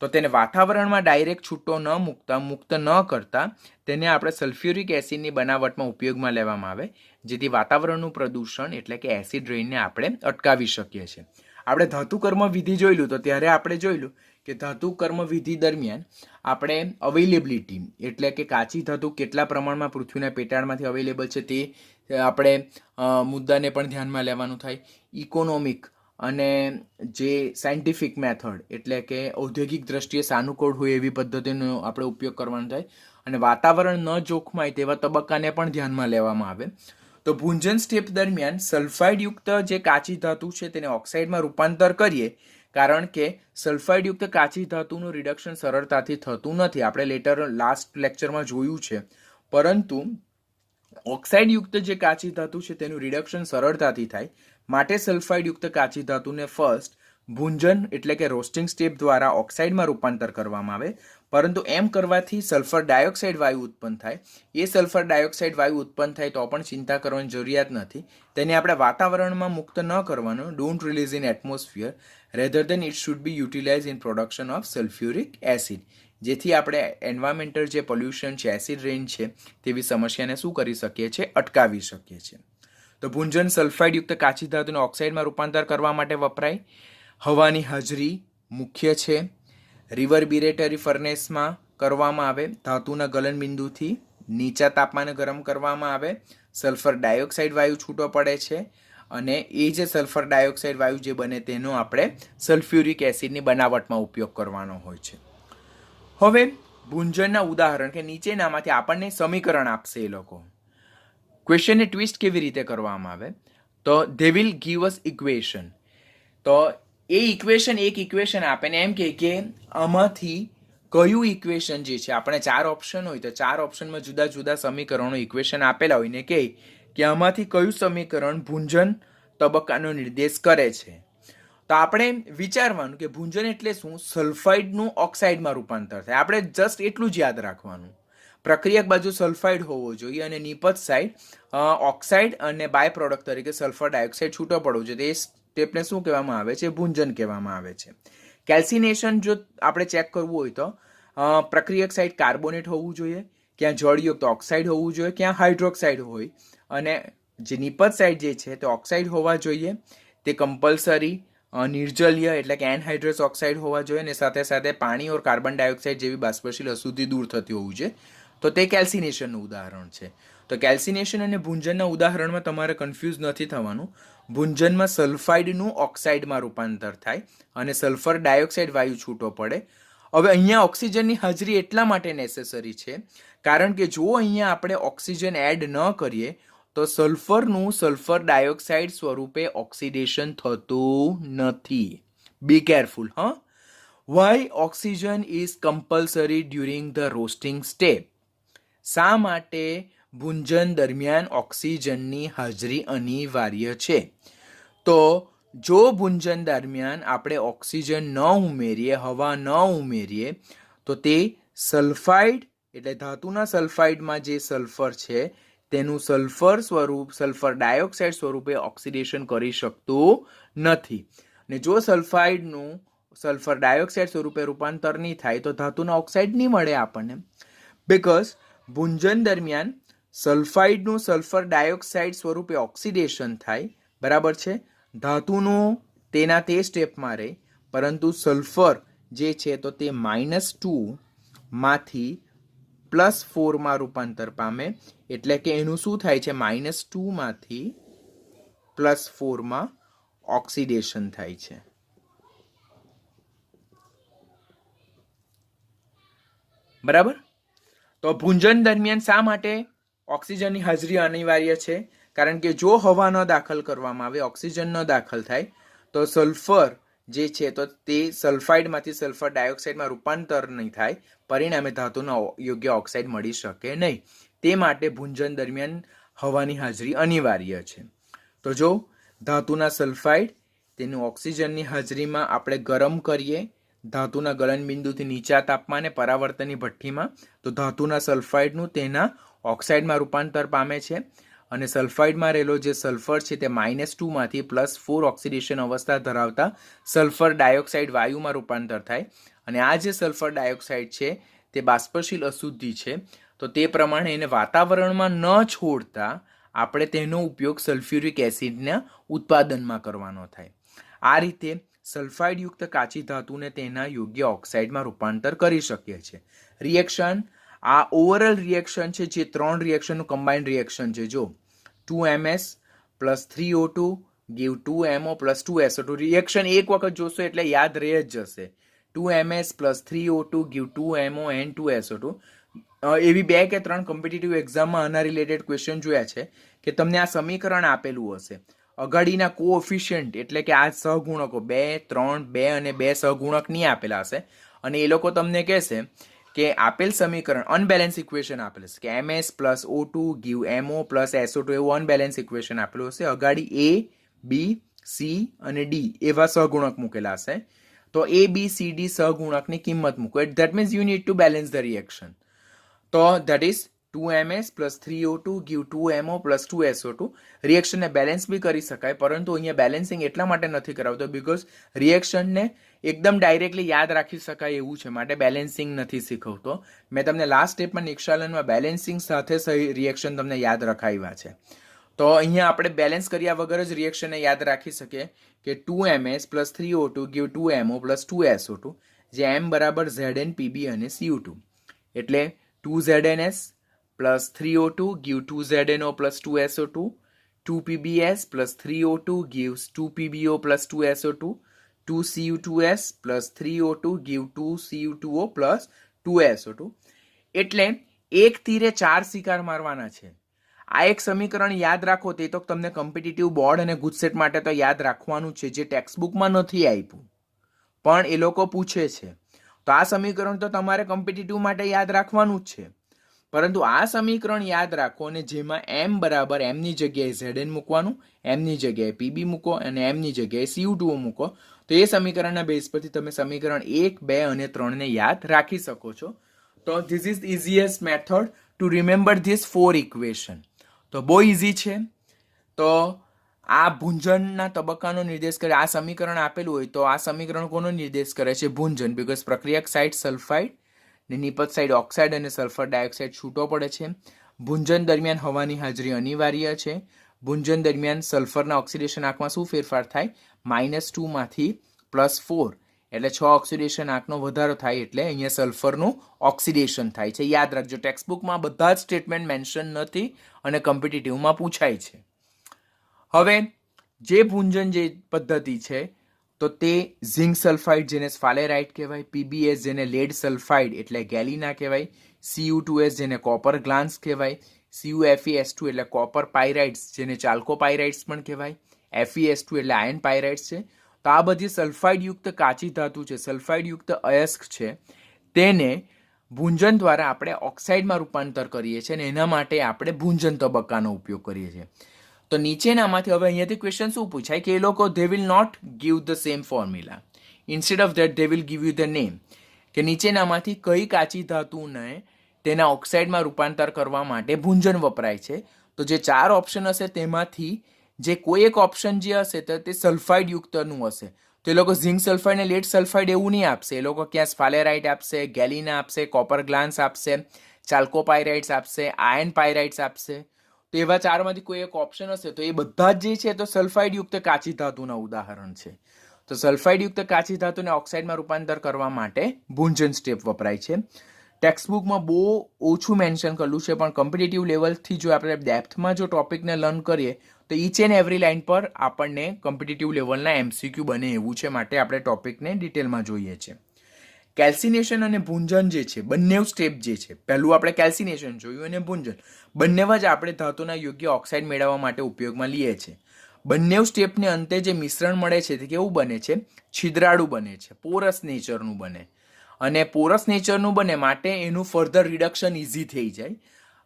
તો તેને વાતાવરણમાં ડાયરેક્ટ છૂટો ન મૂકતા, મુક્ત ન કરતા તેને આપણે સલ્ફ્યુરિક એસિડની બનાવટમાં ઉપયોગમાં લેવામાં આવે, જેથી વાતાવરણનું પ્રદૂષણ એટલે કે એસિડ રેઇનને આપણે અટકાવી શકીએ છીએ. આપણે ધાતુ કર્મ વિધિ જોયેલું તો ત્યારે આપણે જોયેલું કે ધાતુ કર્મ વિધિ દરમિયાન આપણે અવેલેબિલિટી એટલે કે કાચી ધાતુ કેટલા પ્રમાણમાં પૃથ્વીના પેટાળમાંથી અવેલેબલ છે તે આપણે મુદ્દાને પણ ધ્યાનમાં લેવાનું થાય. ઇકોનોમિક અને જે સાયન્ટિફિક મેથડ એટલે કે ઔદ્યોગિક દ્રષ્ટિએ સાનુકૂળ હોય એવી પદ્ધતિનો આપણે ઉપયોગ કરવાનો થાય, અને વાતાવરણ ન જોખમાય તેવા તબક્કાને પણ ધ્યાનમાં લેવામાં આવે. તો ભૂંજન સ્ટેપ દરમિયાન સલ્ફાઇડયુક્ત જે કાચી ધાતુ છે તેને ઓક્સાઇડમાં રૂપાંતર કરીએ, કારણ કે સલ્ફાઇડયુક્ત કાચી ધાતુનું રિડક્શન સરળતાથી થતું નથી, આપણે લેટર લાસ્ટ લેક્ચરમાં જોયું છે, પરંતુ ઓક્સાઇડયુક્ત જે કાચી ધાતુ છે તેનું રિડક્શન સરળતાથી થાય, માટે સલ્ફાઇડયુક્ત કાચી ધાતુને ફર્સ્ટ ભૂંજન એટલે કે રોસ્ટિંગ સ્ટેપ દ્વારા ઓક્સાઇડમાં રૂપાંતર કરવામાં આવે, પરંતુ એમ કરવાથી સલ્ફર ડાયોક્સાઇડ વાયુ ઉત્પન્ન થાય. એ સલ્ફર ડાયોક્સાઇડ વાયુ ઉત્પન્ન થાય તો પણ ચિંતા કરવાની જરૂરિયાત નથી, તેને આપણે વાતાવરણમાં મુક્ત ન કરવાનું, don't release in atmosphere, rather than it should be utilize in production of sulphuric acid, જેથી આપણે એન્વાયરમેન્ટલ જે પોલ્યુશન છે, એસિડ રેઇન છે, તેવી સમસ્યાને શું કરી શકીએ છીએ? અટકાવી શકીએ છીએ. તો ભૂંજન સલ્ફાઇડયુક્ત કાચી ધાતુને ઓક્સાઇડમાં રૂપાંતર કરવા માટે વપરાય. હવાની હાજરી મુખ્ય છે. રિવરબિરેટરી ફર્નેસમાં કરવામાં આવે. ધાતુના ગલન બિંદુથી નીચા તાપમાને ગરમ કરવામાં આવે. સલ્ફર ડાયોક્સાઇડ વાયુ છૂટો પડે છે અને એ જે સલ્ફર ડાયોક્સાઇડ વાયુ જે બને તેનો આપણે સલ્ફ્યુરિક એસિડની બનાવટમાં ઉપયોગ કરવાનો હોય છે. હવે ભૂંજનના ઉદાહરણ કે નીચેનામાંથી આપણને સમીકરણ આપશે એ લોકો. ક્વેશ્ચનને ટ્વિસ્ટ કેવી રીતે કરવામાં આવે તો they will give us equation. તો એ એક ઇક્વેશન આપે ને એમ કે આમાંથી કયું ઇક્વેશન જે છે, આપણે 4 ઓપ્શન હોય તો 4 ઓપ્શનમાં જુદા જુદા સમીકરણો ઇક્વેશન આપેલા હોય ને કે આમાંથી કયું સમીકરણ ભૂંજન તબક્કાનો નિર્દેશ કરે છે. તો આપણે વિચારવાનું કે ભૂંજન એટલે શું? સલ્ફાઇડનું ઓક્સાઇડમાં રૂપાંતર થાય. આપણે જસ્ટ એટલું જ યાદ રાખવાનું. પ્રક્રિયક બાજુ સલ્ફાઇડ હોવો જોઈએ અને નિપજ સાઇડ ઓક્સાઇડ અને બાય પ્રોડક્ટ તરીકે સલ્ફર ડાયોક્સાઇડ છૂટો પડવો જોઈએ. તે સ્ટેપને શું કહેવામાં આવે છે? ભૂંજન કહેવામાં આવે છે. કેલ્સિનેશન જો આપણે ચેક કરવું હોય તો પ્રક્રિયક સાઇડ કાર્બોનેટ હોવું જોઈએ, ક્યાં જળયુક્ત ઓક્સાઇડ હોવું જોઈએ, ક્યાં હાઇડ્રોક્સાઇડ હોય, અને જે નિપજ સાઇડ જે છે તે ઓક્સાઇડ હોવા જોઈએ. તે કમ્પલસરી નિર્જલીય એટલે કે એનહાઇડ્રસ ઓક્સાઇડ હોવા જોઈએ અને સાથે સાથે પાણી ઓર કાર્બન ડાયોક્સાઇડ જેવી બાષ્પશીલ અશુદ્ધિ દૂર થતી હોવું જોઈએ. તો તે કેલ્સિનેશનનું ઉદાહરણ છે. તો કેલ્સિનેશન અને ભૂંજનના ઉદાહરણમાં તમારે કન્ફ્યુઝ નથી થવાનું. ભૂંજનમાં સલ્ફાઇડનું ઓક્સાઇડમાં રૂપાંતર થાય અને સલ્ફર ડાયોક્સાઇડ વાયુ છૂટો પડે. હવે અહીંયા ઓક્સિજનની હાજરી એટલા માટે નેસેસરી છે કારણ કે જો અહીંયા આપણે ઓક્સિજન એડ ન કરીએ તો સલ્ફરનું સલ્ફર ડાયોક્સાઇડ સ્વરૂપે ઓક્સિડેશન થતું નથી. Be careful. Why oxygen is compulsory during the roasting step. શા માટે ભૂંજન દરમિયાન ઓક્સિજનની હાજરી અનિવાર્ય છે? તો જો ભૂંજન દરમિયાન આપણે ઓક્સિજન ન ઉમેરીએ, હવા ન ઉમેરીએ, તો તે સલ્ફાઇડ એટલે ધાતુના સલ્ફાઇડમાં જે સલ્ફર છે તેનું સલ્ફર ડાયોક્સાઇડ સ્વરૂપે ઓક્સિડેશન કરી શકતું નથી. ને જો સલ્ફાઇડનું સલ્ફર ડાયોક્સાઇડ સ્વરૂપે રૂપાંતર નહીં થાય તો ધાતુના ઓક્સાઇડ નહીં મળે આપણને. બીકોઝ ભૂંજન દરમિયાન સલ્ફાઇડનું સલ્ફર ડાયોક્સાઇડ સ્વરૂપે ઓક્સિડેશન થાય, બરાબર છે. ધાતુનું તેના તે સ્ટેપમાં રહે, પરંતુ સલ્ફર જે છે તો તે -2 માંથી +4 માં રૂપાંતર પામે. એટલે કે એનું શું થાય છે? -2 માંથી +4 માં ઓક્સિડેશન થાય છે. બરાબર. તો ભૂંજન દરમિયાન શા માટે ઓક્સિજનની હાજરી અનિવાર્ય છે? કારણ કે જો હવા ન દાખલ કરવામાં આવે, ઓક્સિજન ન દાખલ થાય તો સલ્ફર જે છે તો તે સલ્ફાઇડમાંથી સલ્ફર ડાયોક્સાઇડમાં રૂપાંતર નહીં થાય, પરિણામે ધાતુનો યોગ્ય ઓક્સાઇડ મળી શકે નહીં. તે માટે ભૂંજન દરમિયાન હવાની હાજરી અનિવાર્ય છે. તો જો ધાતુના સલ્ફાઇડ તેનું ઓક્સિજનની હાજરીમાં આપણે ગરમ કરીએ ધાતુના ગલન બિંદુથી નીચા તાપમાને પરાવર્તનની ભઠ્ઠીમાં, તો ધાતુના સલ્ફાઇડનું તેના ઓક્સાઇડમાં રૂપાંતર પામે છે અને સલ્ફાઇડમાં રહેલો જે સલ્ફર છે તે -2 માંથી +4 ઓક્સિડેશન અવસ્થા ધરાવતા સલ્ફર ડાયોક્સાઇડ વાયુમાં રૂપાંતર થાય. અને આ જે સલ્ફર ડાયોક્સાઇડ છે તે બાષ્પશીલ અશુદ્ધિ છે, તો તે પ્રમાણે એને વાતાવરણમાં ન છોડતા આપણે તેનો ઉપયોગ સલ્ફ્યુરિક એસિડના ઉત્પાદનમાં કરવાનો થાય. આ રીતે સલ્ફાઇડયુક્ત કાચી ધાતુને તેના યોગ્ય ઓક્સાઇડમાં રૂપાંતર કરી શકીએ છીએ. રિએક્શન, આ ઓવરઓલ રિએક્શન છે જે 3 રિએક્શનનું કમ્બાઇન્ડ રિએક્શન છે. જો 2MS + 3O2 give 2MO + 2SO2. Reaction એક વખત જોશો એટલે યાદ રહે જ જશે. 2MS + 3O2 give 2MO and 2SO2. એવી 2 કે 3 કોમ્પિટિટિવ એક્ઝામમાં આના રિલેટેડ ક્વેશ્ચન જોયા છે કે તમને આ સમીકરણ આપેલું હશે, અગાડીના કોએફિશિયન્ટ એટલે કે આ સહગુણકો 2, 3, 2 અને 2 સહગુણક નહીં આપેલા હશે અને એ લોકો તમને કહેશે કે આપેલ સમીકરણ અનબેલેન્સ ઇક્વેશન આપેલ હશે કે MS + O2 give MO + SO2 એવું અનબેલેન્સ ઇક્વેશન આપેલું હશે. અગાડી A, B, C અને D એવા સહગુણક મૂકેલા હશે. તો A, B, C, D સહગુણકની કિંમત મૂકો. That means you need to balance the reaction. તો that is 2MS + 3O2 give 2MO + 2SO2. રિએક્શનને બેલેન્સ બી કરી શકાય, પરંતુ અહીંયા બેલેન્સિંગ એટલા માટે નથી કરાવતો બીકોઝ રિએક્શનને એકદમ ડાયરેક્ટલી યાદ રાખી શકાય એવું છે, માટે બેલેન્સિંગ નથી શીખવતો. મેં તમને લાસ્ટ સ્ટેપમાં નિક્ષાલનમાં બેલેન્સિંગ સાથે રિએક્શન તમને યાદ રખાવ્યા છે. તો અહીંયા આપણે બેલેન્સ કર્યા વગર જ રિએક્શનને યાદ રાખી શકીએ કે 2MS + 3O2 give 2MO + 2SO2, જે M બરાબર Zn Pb અને Cu2, એટલે 2ZnS + 3O2 give 2ZnO + 2SO2, 2PbS + 3O2 gives 2PbO + 2SO2, 2Cu2S + 3O2 give 2Cu2O + 2SO2. એટલે એક તીરે 4 શિકાર મારવાના છે. આ એક સમીકરણ યાદ રાખો, તે તો તમને કોમ્પિટિટિવ બોર્ડ અને ગુજસેટ માટે તો યાદ રાખવાનું છે, જે ટેક્સ્ટબુકમાં નથી આપ્યું પણ એ લોકો પૂછે છે. તો આ સમીકરણ તો તમારે કોમ્પિટિટિવ માટે યાદ રાખવાનું જ છે, પરંતુ આ સમીકરણ યાદ રાખો અને જેમાં M બરાબર Mની જગ્યાએ Zn મૂકવાનું, Mની જગ્યાએ Pb મૂકો અને Mની જગ્યાએ Cu2 મૂકો. તો એ સમીકરણના બેઝ પરથી તમે સમીકરણ 1, 2 અને 3ને યાદ રાખી શકો છો. તો this is easiest method two remember this 4 equation. તો બહુ ઇઝી છે. તો આ ભૂંજનના તબક્કાનો નિર્દેશ કરે. આ સમીકરણ આપેલું હોય તો આ સમીકરણ કોનો નિર્દેશ કરે છે? ભૂંજન. બિકોઝ પ્રક્રિયક સાઇડ સલ્ફાઇડ ને નિપજ સાઇડ ઓક્સાઇડ અને સલ્ફર ડાયોક્સાઇડ છૂટો પડે છે. ભૂંજન દરમિયાન હવાની હાજરી અનિવાર્ય છે. ભૂંજન દરમિયાન સલ્ફરના ઓક્સિડેશન આંકમાં શું ફેરફાર થાય? -2 માંથી +4, એટલે 6 ઓક્સિડેશન આંકનો વધારો થાય, એટલે અહીંયા સલ્ફરનું ઓક્સિડેશન થાય છે. યાદ રાખજો, ટેક્સ્ટબુકમાં બધા જ સ્ટેટમેન્ટ મેન્શન નથી અને કોમ્પિટિટિવમાં પૂછાય છે. હવે જે ભૂંજન જે પદ્ધતિ છે તો તે ઝિંક સલ્ફાઇડ જેને સ્ફાલેરાઇટ કહેવાય, PbS જેને લેડ સલ્ફાઇડ એટલે ગેલિના કહેવાય, Cu2S જેને કોપર ગ્લાન્સ કહેવાય, CuFeS2 એટલે કોપર પાયરાઇટ્સ જેને ચાલ્કોપાયરાઇટ્સ પણ કહેવાય, FeS2 એટલે આયર્ન પાયરાઇટ્સ છે. તો આ બધી સલ્ફાઇડયુક્ત કાચી ધાતુ છે, સલ્ફાઇડયુક્ત અયસ્ક છે, તેને ભૂંજન દ્વારા આપણે ઓક્સાઇડમાં રૂપાંતર કરીએ છીએ અને એના માટે આપણે ભૂંજન તબક્કાનો ઉપયોગ કરીએ છીએ. તો નીચેનામાંથી હવે અહીંયાથી ક્વેશ્ચન શું પૂછાય કે એ લોકો they will not give the same formula, instead of that they will give you the name, કે નીચેનામાંથી કઈ કાચી ધાતુને તેના ઓક્સાઇડમાં રૂપાંતર કરવા માટે ભૂંજન વપરાય છે. તો જે 4 ઓપ્શન હશે તેમાંથી જે કોઈ એક ઓપ્શન જે હશે તો તે સલ્ફાઇડ યુક્તનું હશે. તો એ લોકો ઝિંક સલ્ફાઇડ અને લેડ સલ્ફાઇડ એવું નહીં આપશે. એ લોકો ક્યાં સ્ફાલેરાઇટ આપશે, ગેલિના આપશે, કોપર ગ્લાન્સ આપશે, ચાલ્કોપાયરાઇટ્સ આપશે, આયર્ન પાયરાઇટ્સ આપશે. તો એવા 4માંથી કોઈ એક ઓપ્શન હશે તો એ બધા જ જે છે તો સલ્ફાઇડ યુક્ત કાચી ધાતુના ઉદાહરણ છે. તો સલ્ફાઇડ યુક્ત કાચી ધાતુને ઓક્સાઇડમાં રૂપાંતર કરવા માટે ભૂંજન સ્ટેપ વપરાય છે. ટેક્સ્ટબુકમાં બહુ ઓછું મેન્શન કરેલું છે, પણ કોમ્પિટિટિવ લેવલથી જો આપણે ડેપ્થમાં જો ટોપિકને લર્ન કરીએ તો ઈચ એન્ડ એવરી લાઇન પર આપણને કોમ્પિટિટિવ લેવલના MCQ બને એવું છે, માટે આપણે ટોપિકને ડિટેલમાં જોઈએ છે. કેલ્સિનેશન અને ભૂંજન જે છે, બંને સ્ટેપ જે છે, પહેલું આપણે કેલ્સિનેશન જોયું અને ભૂંજન, બંને જ આપણે ધાતુના યોગ્ય ઓક્સાઇડ મેળવવા માટે ઉપયોગમાં લઈએ છીએ. બંને સ્ટેપને અંતે જે મિશ્રણ મળે છે તે કેવું બને છે? છિદ્રાળુ બને છે, પોરસ નેચરનું બને. અને પોરસ નેચરનું બને માટે એનું ફર્ધર રિડક્શન ઇઝી થઈ જાય.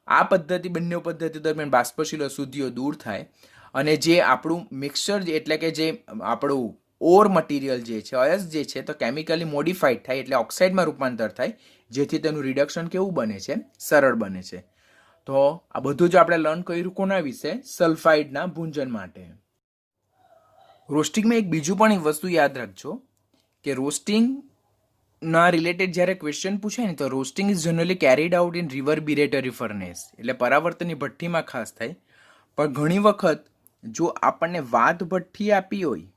આ પદ્ધતિ બંને પદ્ધતિ દરમિયાન બાષ્પશીલ અશુદ્ધિઓ દૂર થાય અને જે આપણું મિક્સચર એટલે કે જે આપણું ઓર મટીરિયલ જે છે, અયસ્ક જે છે, તો કેમિકલી મોડિફાઈડ થાય એટલે ઓક્સાઇડમાં રૂપાંતર થાય, જેથી તેનું રિડક્શન કેવું બને છે? સરળ બને છે. તો આ બધું જ આપણે લર્ન કર્યું કોના વિશે? સલ્ફાઇડના ભૂંજન માટે. રોસ્ટિંગમાં એક બીજું પણ એક વસ્તુ યાદ રાખજો કે રોસ્ટિંગના રિલેટેડ જ્યારે ક્વેશ્ચન પૂછાય ને તો roasting is generally carried out in reverberatory furnace, એટલે પરાવર્તનની ભઠ્ઠીમાં ખાસ થાય. પણ ઘણી વખત જો આપણને વાત ભઠ્ઠી આપી હોય,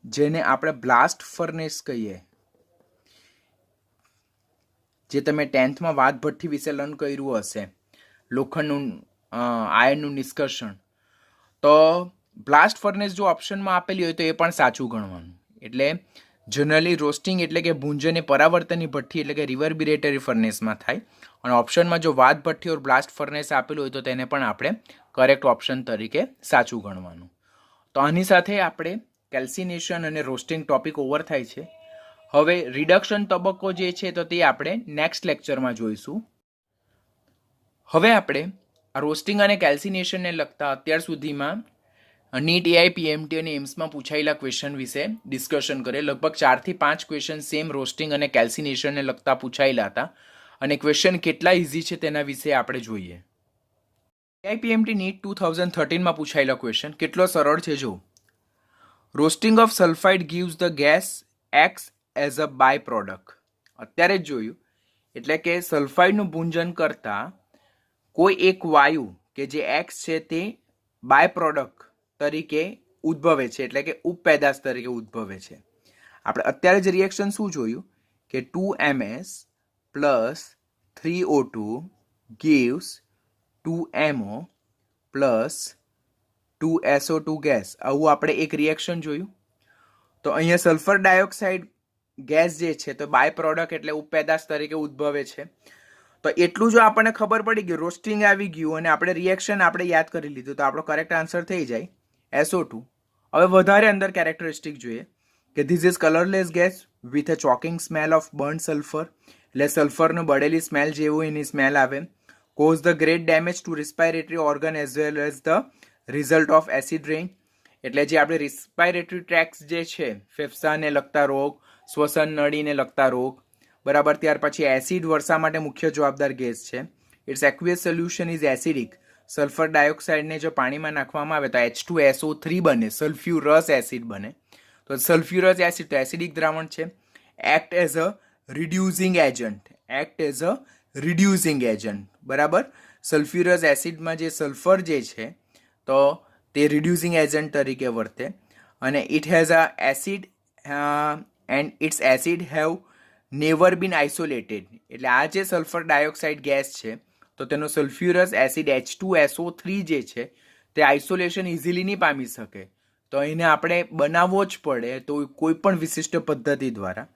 જેને આપણે બ્લાસ્ટ ફર્નેસ કહીએ, જે તમે 10thમાં વાત ભઠ્ઠી વિશે લર્ન કર્યું હશે, લોખંડનું આયર્નનું નિષ્કર્ષણ, તો બ્લાસ્ટ ફર્નેસ જો ઓપ્શનમાં આપેલી હોય તો એ પણ સાચું ગણવાનું. એટલે જનરલી રોસ્ટિંગ એટલે કે ભૂંજન એ પરાવર્તનની ભઠ્ઠી એટલે કે રિવરબિરેટરી ફર્નેસમાં થાય, અને ઓપ્શનમાં જો વાત ભઠ્ઠી ઓર બ્લાસ્ટ ફર્નેસ આપેલું હોય તો તેને પણ આપણે કરેક્ટ ઓપ્શન તરીકે સાચું ગણવાનું. તો આની સાથે આપણે કેલ્સિનેશન અને રોસ્ટિંગ ટોપિક ઓવર થાય છે. હવે રિડક્શન તબક્કો જે છે તો તે આપણે નેક્સ્ટ લેક્ચરમાં જોઈશું. હવે આપણે આ રોસ્ટિંગ અને કેલ્સિનેશનને લગતા અત્યાર સુધીમાં નીટ AIPMT અને એમ્સમાં પૂછાયેલા ક્વેશ્ચન વિશે ડિસ્કશન કરીએ. લગભગ 4 થી 5 ક્વેશ્ચન સેમ રોસ્ટિંગ અને કેલ્સિનેશનને લગતા પૂછાયેલા હતા, અને ક્વેશ્ચન કેટલા ઇઝી છે તેના વિશે આપણે જોઈએ. AIPMT નીટ 2013માં પૂછાયેલા ક્વેશ્ચન કેટલો સરળ છે જો. Roasting of sulphide gives the gas X as a by product. અત્યારે જ જોયું, એટલે કે સલ્ફાઇડનું ભૂંજન કરતા કોઈ એક વાયુ કે જે X છે તે બાય પ્રોડક્ટ તરીકે ઉદ્ભવે છે, એટલે કે ઉપપેદાશ તરીકે ઉદ્ભવે છે. આપણે અત્યારે જ રિએક્શન શું જોયું કે 2MS plus 3O2 gives 2MO plus 2SO2 gas. આવું આપણે એક રિએક્શન જોયું. તો અહીંયા સલ્ફર ડાયોક્સાઇડ ગેસ જે છે તો બાય પ્રોડક્ટ એટલે ઉપપેદાશ તરીકે ઉદ્ભવે છે. તો એટલું જો આપણને ખબર પડી ગયું, રોસ્ટિંગ આવી ગયું અને આપણે રિએક્શન આપણે યાદ કરી લીધું, તો આપણો કરેક્ટ આન્સર થઈ જાય SO2. હવે વધારે અંદર કેરેક્ટરિસ્ટિક જોઈએ કે this is colourless gas with a choking smell of burn sulphur, એટલે સલ્ફરનું બળેલી સ્મેલ જેવું એની સ્મેલ આવે. Cause the great damage to respiratory organ as well as the result of acid rain, એટલે જે આપણે રિસ્પાયરેટરી ટ્રેક્સ જે છે, ફેફસાને લગતા રોગ, શ્વસન નળીને લગતા રોગ, બરાબર. ત્યાર પછી એસિડ વર્ષા માટે મુખ્ય જવાબદાર ગેસ છે. Its aqueous solution is acidic. Sulphur ડાયોક્સાઇડને જો પાણીમાં નાખવામાં આવે તો H2SO3 બને, સલ્ફ્યુરસ એસિડ બને. તો સલ્ફ્યુરસ એસિડ તો એસિડિક દ્રાવણ છે. Act as a reducing agent, બરાબર. સલ્ફ્યુરસ એસિડમાં જે સલ્ફર જે છે તો તે રિડ્યુસિંગ એજન્ટ તરીકે વર્તે. અને it has a acid and its acid have never been isolated, એટલે આ જે સલ્ફર ડાયોક્સાઇડ ગેસ છે તો તેનો સલ્ફ્યુરસ એસિડ H2SO3 જે છે તે આઇસોલેશન ઇઝીલી નહીં પામી શકે. તો એને આપણે બનાવવો જ પડે, તો કોઈ પણ વિશિષ્ટ પદ્ધતિ દ્વારા.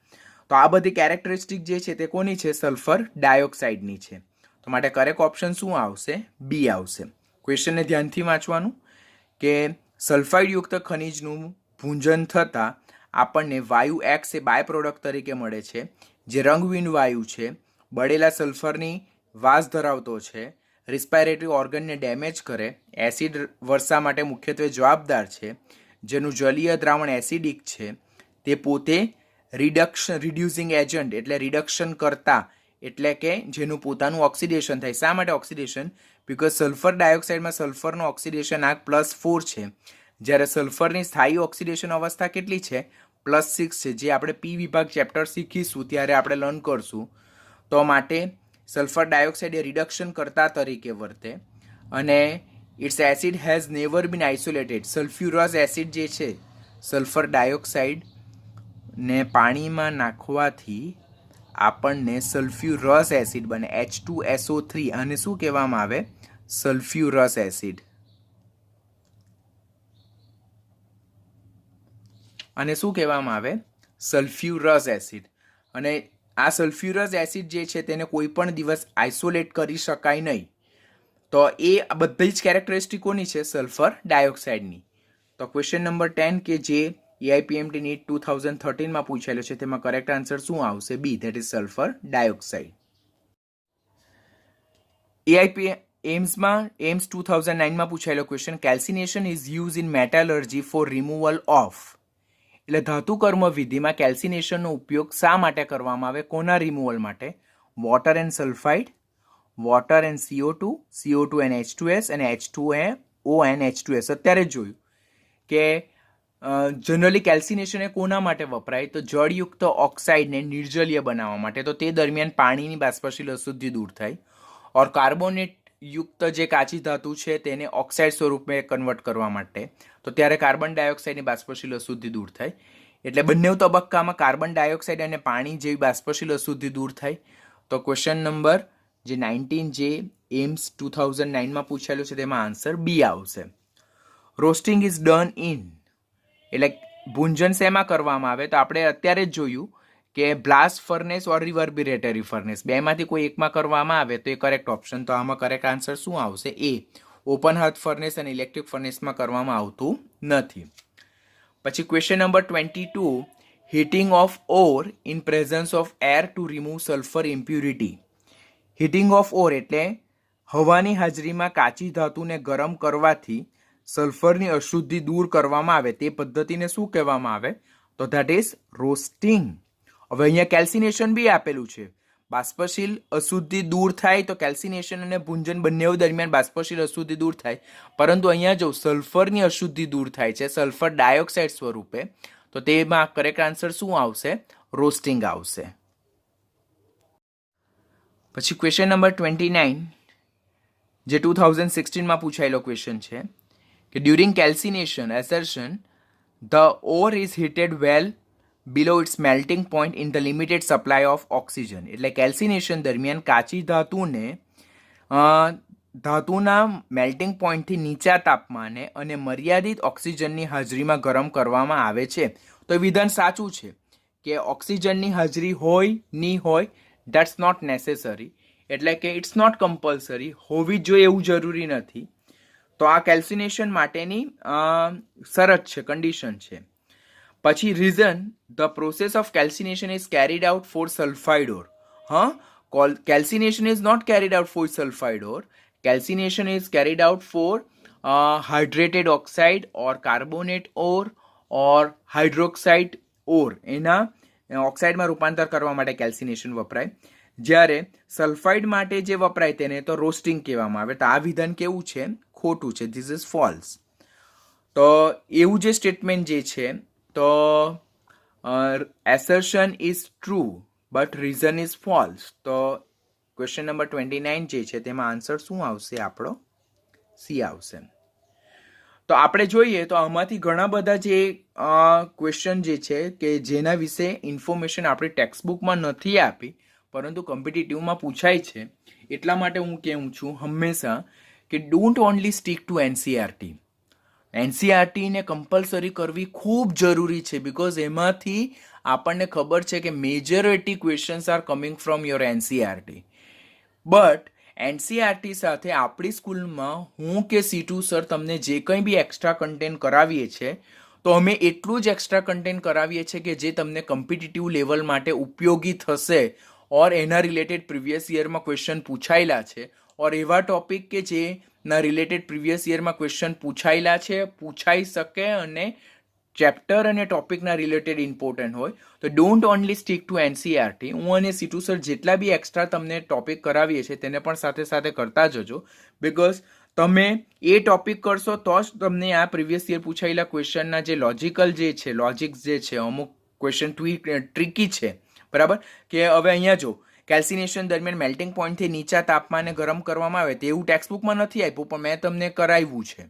તો આ બધી કેરેક્ટરિસ્ટિક જે છે તે કોની છે? સલ્ફર ડાયોક્સાઇડની છે. તો માટે કરેક્ટ ઓપ્શન શું આવશે? બી આવશે. ક્વેશ્ચનને ધ્યાનથી વાંચવાનું કે સલ્ફાઇડયુક્ત ખનિજનું ભૂંજન થતાં આપણને વાયુ એક્સ એ બાય પ્રોડક્ટ તરીકે મળે છે, જે રંગહીન વાયુ છે, બળેલા સલ્ફરની વાસ ધરાવતો છે, રિસ્પાયરેટરી ઓર્ગનને ડેમેજ કરે, એસિડ વર્ષા માટે મુખ્યત્વે જવાબદાર છે, જેનું જલીય દ્રાવણ એસિડિક છે, તે પોતે રિડ્યુસિંગ એજન્ટ એટલે રિડક્શન કરતા, એટલે કે જેનું પોતાનું ઓક્સિડેશન થાય. શા માટે ઓક્સિડેશન? બિકોઝ સલ્ફર ડાયોક્સાઇડમાં સલ્ફરનો ઓક્સિડેશન આંક +4 છે, જ્યારે સલ્ફરની સ્થાયી ઓક્સિડેશન અવસ્થા કેટલી છે? +6 છે, જે આપણે પી વિભાગ ચેપ્ટર શીખીશું ત્યારે આપણે લર્ન કરશું. તો માટે સલ્ફર ડાયોક્સાઇડ એ રિડક્શન કરતા તરીકે વર્તે અને its acid has never been isolated. Sulphurous acid જે છે, સલ્ફર ડાયોક્સાઇડને પાણીમાં નાખવાથી આપણને સલ્ફ્યુરસ એસિડ બને, H2SO3, અને શું કહેવામાં આવે? સલ્ફ્યુરસ એસિડ. અને શું કહેવામાં આવે? સલ્ફ્યુરસ એસિડ. અને આ સલ્ફ્યુરસ એસિડ જે છે તેને કોઈ પણ દિવસ આઇસોલેટ કરી શકાય નહીં. તો એ બધી જ કેરેક્ટરિસ્ટિકોની છે સલ્ફર ડાયોક્સાઇડની. તો ક્વેશ્ચન નંબર 10 કે જે EIPMT NEET 2013માં પૂછેલો છે તેમાં કરેક્ટ આન્સર શું આવશે? B, that is sulphur dioxide. AIIMS 2009માં પૂછાયેલો question, calcination is use in metallurgy for removal of, એટલે ધાતુકર્મ વિધિમાં કેલ્સિનેશનનો ઉપયોગ શા માટે કરવામાં આવે? કોના રિમૂવલ માટે? Water and sulphide, water and CO2, CO2 and H2S અને H2O એન્ડ H2S. અત્યારે જ જોયું કે જનરલી કેલ્સિનેશન એ કોના માટે વપરાય? તો જળયુક્ત ઓક્સાઇડને નિર્જલીય બનાવવા માટે. તો તે દરમિયાન પાણીની બાષ્પશીલ અશુદ્ધિ દૂર થાય. ઓર કાર્બોનેટ યુક્ત જે કાચી ધાતુ છે તેને ઓક્સાઇડ સ્વરૂપે કન્વર્ટ કરવા માટે. તો ત્યારે કાર્બન ડાયોક્સાઇડની બાષ્પશીલ અશુદ્ધિ દૂર થાય. એટલે બંને તબક્કામાં કાર્બન ડાયોક્સાઇડ અને પાણી જેવી બાષ્પશીલ અશુદ્ધિ દૂર થાય. તો ક્વેશ્ચન નંબર જે 19 જે એમ્સ 2009માં પૂછેલું છે તેમાં આન્સર બી આવશે. રોસ્ટિંગ ઇઝ ડન ઇન, એટલે ભૂંજન શેમાં કરવામાં આવે? તો આપણે અત્યારે જ જોયું કે બ્લાસ્ટ ફર્નેસ ઓર રિવર્બિરેટરી ફર્નેસ, બેમાંથી કોઈ એકમાં કરવામાં આવે તો એ કરેક્ટ ઓપ્શન. તો આમાં કરેક્ટ આન્સર શું આવશે? એ, ઓપન હાર્થ ફર્નેસ અને ઇલેક્ટ્રિક ફર્નેસમાં કરવામાં આવતું નથી. પછી question number 22, heating of ore in presence of air to remove sulphur impurity. Heating of ore એટલે હવાની હાજરીમાં કાચી ધાતુને ગરમ કરવાથી સલ્ફરની અશુદ્ધિ દૂર કરવામાં આવે, તે પદ્ધતિને શું કહેવામાં આવે? તો ધેટ ઇઝ રોસ્ટિંગ. હવે અહીંયા કેલ્સિનેશન બી આપેલું છે. બાષ્પશીલ અશુદ્ધિ દૂર થાય તો કેલ્સિનેશન અને ભૂંજન બંને દરમિયાન બાષ્પશીલ અશુદ્ધિ દૂર થાય, પરંતુ અહીંયા જો સલ્ફરની અશુદ્ધિ દૂર થાય છે સલ્ફર ડાયોક્સાઇડ સ્વરૂપે, તો તેમાં કરેક્ટ આન્સર શું આવશે? રોસ્ટિંગ આવશે. પછી ક્વેશ્ચન નંબર 29 જે 2016માં પૂછાયેલો ક્વેશ્ચન છે કે during calcination assertion the ore is heated well below its melting point in the limited supply of oxygen. એટલે કેલ્સિનેશન દરમિયાન કાચી ધાતુને ધાતુના મેલ્ટિંગ પોઈન્ટથી નીચા તાપમાને અને મર્યાદિત ઓક્સિજનની હાજરીમાં ગરમ કરવામાં આવે છે. તો એ વિધાન સાચું છે કે ઓક્સિજનની હાજરી હોય નહીં હોય દેટ્સ નોટ નેસેસરી, એટલે કે ઇટ્સ નોટ કમ્પલસરી, હોવી જ જોઈએ એવું જરૂરી નથી. તો આ કેલ્સિનેશન માટેની શરત છે, કન્ડિશન છે. પછી reason the process of calcination is carried out for sulphide ore. Calcination is not carried out for sulphide ore. Calcination is carried out for hydrated oxide ore carbonate ore hydroxide ore. એના ઓક્સાઇડમાં રૂપાંતર કરવા માટે calcination વપરાય. જ્યારે sulphide માટે જે વપરાય તેને તો રોસ્ટિંગ કહેવામાં આવે. તો આ વિધાન કેવું છે? ખોટું છે. This is false. તો એવું જે સ્ટેટમેન્ટ જે છે તો assertion is true but reason is false. તો ક્વેશ્ચન નંબર 29 જે છે તેમાં આન્સર શું આવશે? આપણો સી આવશે. તો આપણે જોઈએ તો આમાંથી ઘણા બધા જે ક્વેશ્ચન જે છે કે જેના વિશે ઇન્ફોર્મેશન આપણી ટેક્સ્ટબુકમાં નથી આપી પરંતુ કોમ્પિટિટિવમાં પૂછાય છે. એટલા માટે હું કહું છું હંમેશા કે don't only stick to NCERT. એનસીઆરટીને કમ્પલસરી કરવી ખૂબ જરૂરી છે બિકોઝ એમાંથી આપણને ખબર છે કે majority questions R coming from your NCERT. But NCERT સાથે આપણી સ્કૂલમાં હું કે સીટુ સર તમને જે કંઈ બી એક્સ્ટ્રા કન્ટેન્ટ કરાવીએ છીએ તો અમે એટલું જ એક્સ્ટ્રા કન્ટેન્ટ કરાવીએ છીએ કે જે તમને કોમ્પિટિટિવ લેવલ માટે ઉપયોગી થશે ઓર એના રિલેટેડ પ્રીવિયસ યરમાં ક્વેશ્ચન પૂછાયેલા છે ઓર એવા ટોપિક કે જેના રિલેટેડ પ્રીવિયસ યરમાં ક્વેશ્ચન પૂછાયેલા છે, પૂછાઈ શકે અને ચેપ્ટર અને ટોપિકના રિલેટેડ ઇમ્પોર્ટન્ટ હોય. તો don't only stick to NCERT. હું અને સીટુ સર જેટલા બી એક્સ્ટ્રા તમને ટોપિક કરાવીએ છીએ તેને પણ સાથે સાથે કરતા જજો બિકોઝ તમે એ ટોપિક કરશો તો જ તમને આ પ્રીવિયસ યર પૂછાયેલા ક્વેશ્ચનના જે લોજિકલ જે છે, લોજિક્સ જે છે, અમુક ક્વેશ્ચન ટ્રિકી છે, બરાબર. કે હવે અહીંયા જો કેલ્સિનેશન દરમિયાન મેલ્ટિંગ પોઈન્ટથી નીચા તાપમાને ગરમ કરવામાં આવે તેવું ટેક્સ્ટબુકમાં નથી આપ્યું પણ મેં તમને કરાવ્યું છે,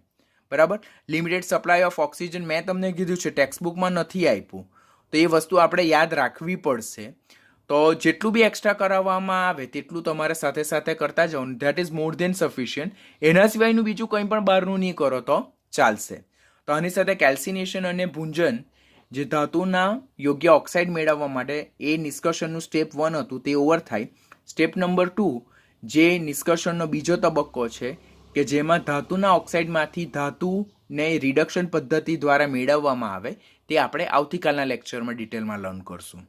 બરાબર. લિમિટેડ સપ્લાય ઓફ ઓક્સિજન મેં તમને કીધું છે, ટેક્સ્ટબુકમાં નથી આપ્યું. તો એ વસ્તુ આપણે યાદ રાખવી પડશે. તો જેટલું બી એક્સ્ટ્રા કરાવવામાં આવે તેટલું તમારે સાથે સાથે કરતા જાઓ. That is more than sufficient. એના સિવાયનું બીજું કંઈ પણ બહારનું નહીં કરો તો ચાલશે. તો આની સાથે કેલ્સિનેશન અને ભૂંજન જે ધાતુના યોગ્ય ઓક્સાઇડ મેળવવા માટે એ નિષ્કર્ષણનું સ્ટેપ 1 હતું તે ઓવર થાય. સ્ટેપ નંબર 2 જે નિષ્કર્ષણનો બીજો તબક્કો છે કે જેમાં ધાતુના ઓક્સાઇડમાંથી ધાતુને રિડક્શન પદ્ધતિ દ્વારા મેળવવામાં આવે તે આપણે આવતીકાલના લેક્ચરમાં ડિટેલમાં લર્ન કરશું.